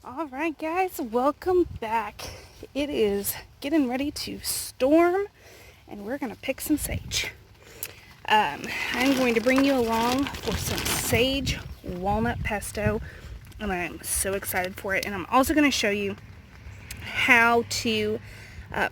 Alright guys, welcome back. It is getting ready to storm and we're going to pick some sage. I'm going to bring you along for some sage walnut pesto and I'm so excited for it, and I'm also going to show you how to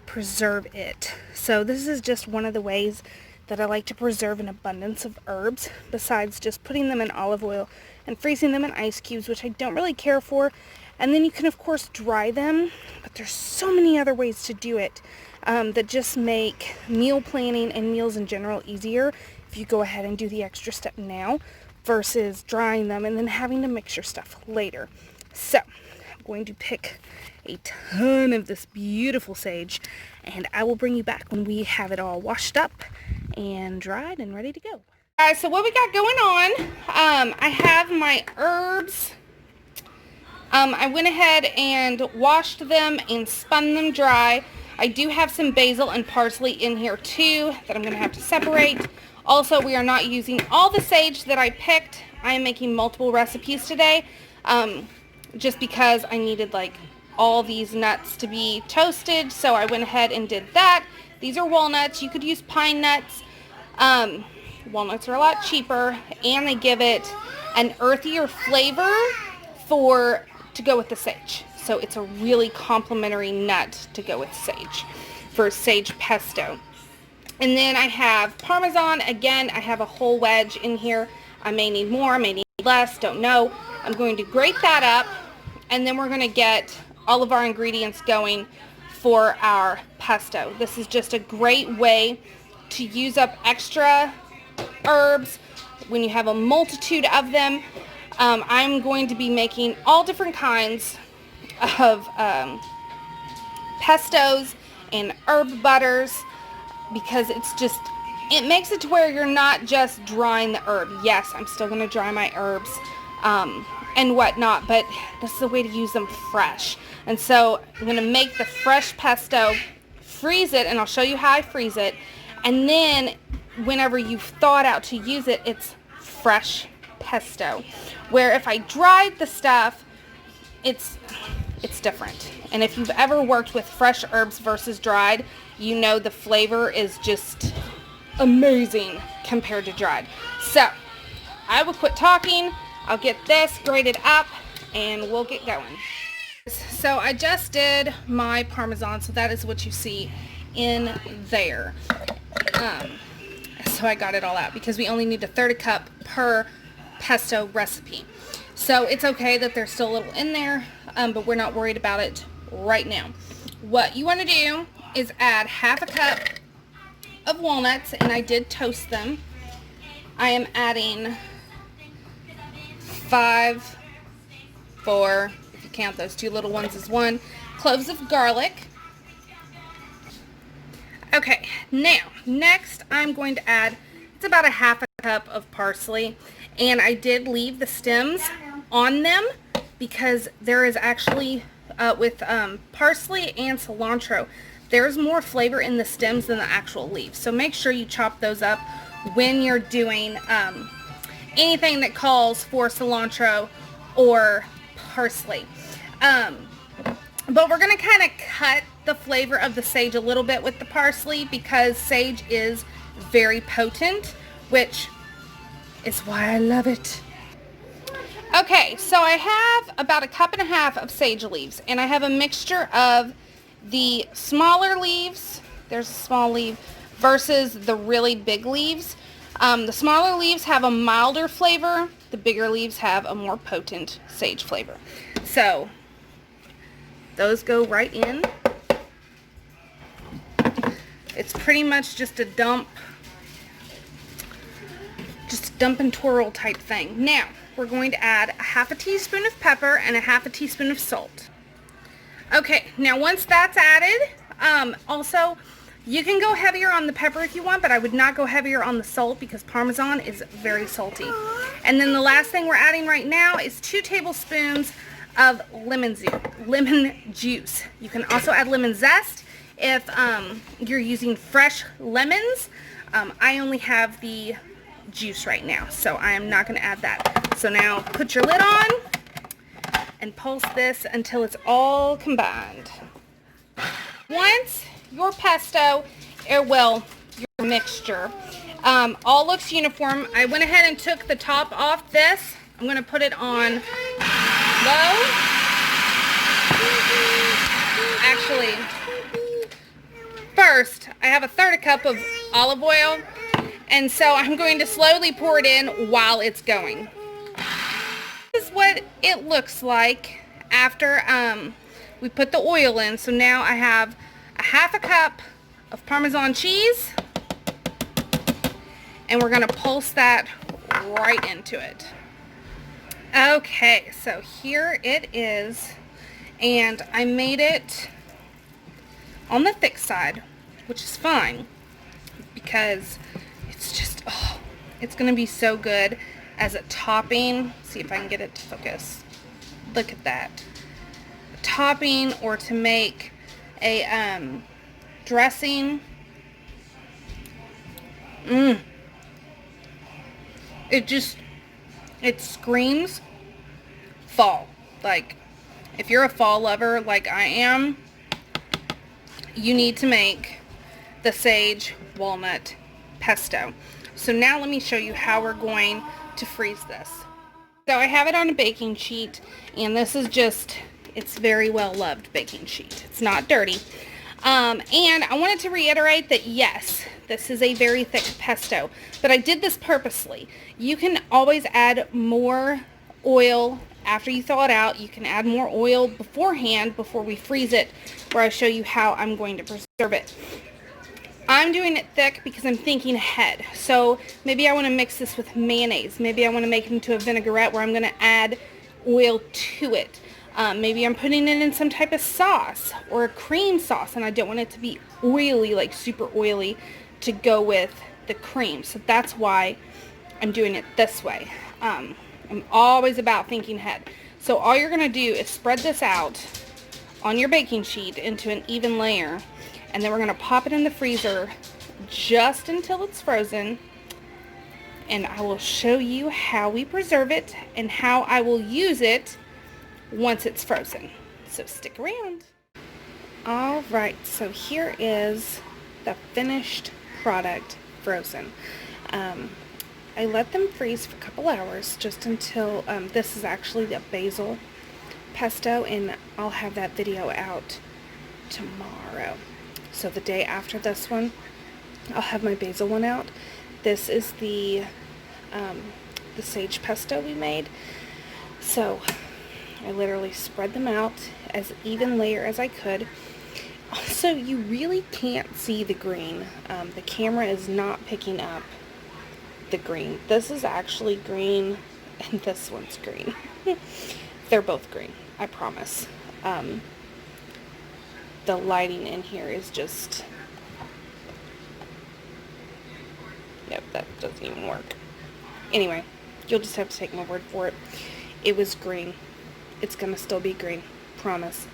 preserve it. So this is just one of the ways that I like to preserve an abundance of herbs, besides just putting them in olive oil and freezing them in ice cubes, which I don't really care for. And then you can of course dry them, but there's so many other ways to do it that just make meal planning and meals in general easier if you go ahead and do the extra step now versus drying them and then having to mix your stuff later. So I'm going to pick a ton of this beautiful sage, and I will bring you back when we have it all washed up and dried and ready to go. Guys, so what we got going on, I have my herbs. I went ahead and washed them and spun them dry. I do have some basil and parsley in here too that I'm going to have to separate. Also, we are not using all the sage that I picked. I am making multiple recipes today just because I needed like all these nuts to be toasted, so I went ahead and did that. These are walnuts. You could use pine nuts. Walnuts are a lot cheaper and they give it an earthier flavor to go with the sage. So it's a really complimentary nut to go with sage for sage pesto. And then I have Parmesan. Again, I have a whole wedge in here. I may need more, I may need less, don't know. I'm going to grate that up, and then we're going to get all of our ingredients going for our pesto. This is just a great way to use up extra herbs when you have a multitude of them. I'm going to be making all different kinds of pestos and herb butters, because it makes it to where you're not just drying the herb. Yes, I'm still going to dry my herbs and whatnot, but this is a way to use them fresh. And so I'm going to make the fresh pesto, freeze it, and I'll show you how I freeze it, and then whenever you've thawed out to use it, it's fresh pesto. Where if I dried the stuff, it's different. And if you've ever worked with fresh herbs versus dried, you know the flavor is just amazing compared to dried. So I will quit talking. I'll get this grated up and we'll get going. So I just did my Parmesan, so that is what you see in there. So I got it all out because we only need 1/3 cup per pesto recipe. So it's okay that there's still a little in there, but we're not worried about it right now. What you want to do is add 1/2 cup of walnuts, and I did toast them. I am adding 5, 4, if you count those 2 little ones as 1, cloves of garlic. Okay, now, next I'm going to add, it's about 1/2 cup of parsley, and I did leave the stems on them because there is actually, with parsley and cilantro, there's more flavor in the stems than the actual leaves. So make sure you chop those up when you're doing anything that calls for cilantro or parsley. But we're going to kind of cut the flavor of the sage a little bit with the parsley because sage is very potent, which is why I love it. Okay, so I have about 1.5 cups of sage leaves, and I have a mixture of the smaller leaves, there's a small leaf, versus the really big leaves. The smaller leaves have a milder flavor, the bigger leaves have a more potent sage flavor. So those go right in. It's pretty much just a dump and twirl type thing. Now we're going to add 1/2 teaspoon of pepper and 1/2 teaspoon of salt. Okay, now once that's added, also you can go heavier on the pepper if you want, but I would not go heavier on the salt because Parmesan is very salty. And then the last thing we're adding right now is 2 tablespoons of lemon juice. You can also add lemon zest if you're using fresh lemons. I only have the juice right now, so I am not going to add that. So now put your lid on, and pulse this until it's all combined. Once your pesto, or well, your mixture, all looks uniform, I went ahead and took the top off this. I'm going to put it on low. Actually, first, I have a third cup of olive oil, and so I'm going to slowly pour it in while it's going. This is what it looks like after we put the oil in. So now I have a half a cup of Parmesan cheese, and we're going to pulse that right into it. Okay, so here it is, and I made it on the thick side, which is fine because it's just, oh, it's going to be so good as a topping. See if I can get it to focus. Look at that. A topping, or to make a dressing. It screams fall. Like, if you're a fall lover like I am, you need to make the sage walnut pesto. So now let me show you how we're going to freeze this. So I have it on a baking sheet, and this is just, it's very well loved baking sheet. It's not dirty. And I wanted to reiterate that yes, this is a very thick pesto, but I did this purposely. You can always add more oil after you thaw it out. You can add more oil beforehand, before we freeze it, where I show you how I'm going to preserve it. I'm doing it thick because I'm thinking ahead. So maybe I want to mix this with mayonnaise. Maybe I want to make it into a vinaigrette where I'm going to add oil to it. Maybe I'm putting it in some type of sauce or a cream sauce, and I don't want it to be oily, like super oily, to go with the cream. So that's why I'm doing it this way. I'm always about thinking ahead. So all you're going to do is spread this out on your baking sheet into an even layer, and then we're going to pop it in the freezer just until it's frozen, and I will show you how we preserve it and how I will use it once it's frozen. So stick around. Alright, so here is the finished product frozen. I let them freeze for a couple hours, just until, this is actually the basil pesto, and I'll have that video out tomorrow. So the day after this one, I'll have my basil one out. This is the sage pesto we made. So I literally spread them out as even layer as I could. Also, you really can't see the green. The camera is not picking up the green. This is actually green, and this one's green. They're both green, I promise. The lighting in here is just, nope, that doesn't even work. Anyway, you'll just have to take my word for it. It was green. It's gonna still be green, promise.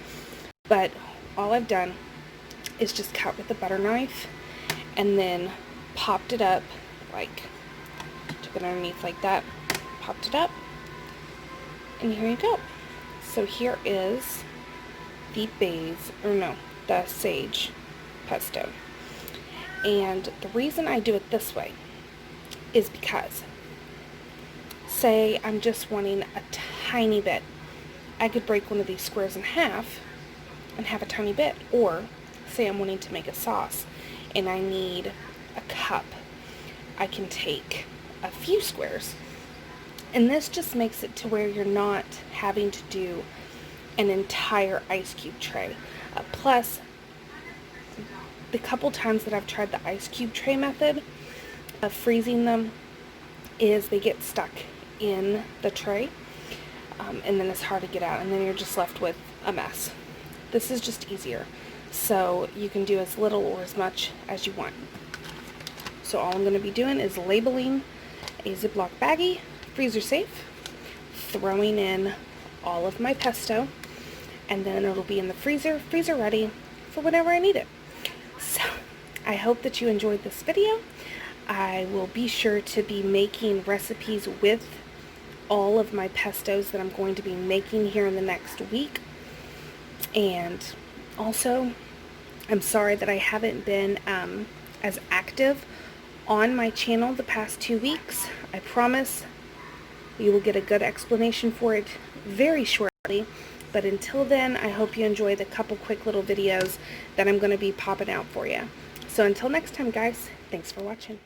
But all I've done is just cut with a butter knife, and then popped it up, like, took it underneath like that, popped it up, and here you go. So here is the the sage pesto. And the reason I do it this way is because, say I'm just wanting a tiny bit, I could break one of these squares in half and have a tiny bit. Or say I'm wanting to make a sauce and I need a cup, I can take a few squares. And this just makes it to where you're not having to do an entire ice cube tray. Plus, the couple times that I've tried the ice cube tray method of freezing them, is they get stuck in the tray, and then it's hard to get out, and then you're just left with a mess. This is just easier, so you can do as little or as much as you want. So all I'm going to be doing is labeling a Ziploc baggie, freezer safe, throwing in all of my pesto, and then it'll be in the freezer ready for whenever I need it. So I hope that you enjoyed this video. I will be sure to be making recipes with all of my pestos that I'm going to be making here in the next week. And also, I'm sorry that I haven't been as active on my channel the past 2 weeks. I promise you will get a good explanation for it very shortly. But until then, I hope you enjoy the couple quick little videos that I'm going to be popping out for you. So until next time, guys, thanks for watching.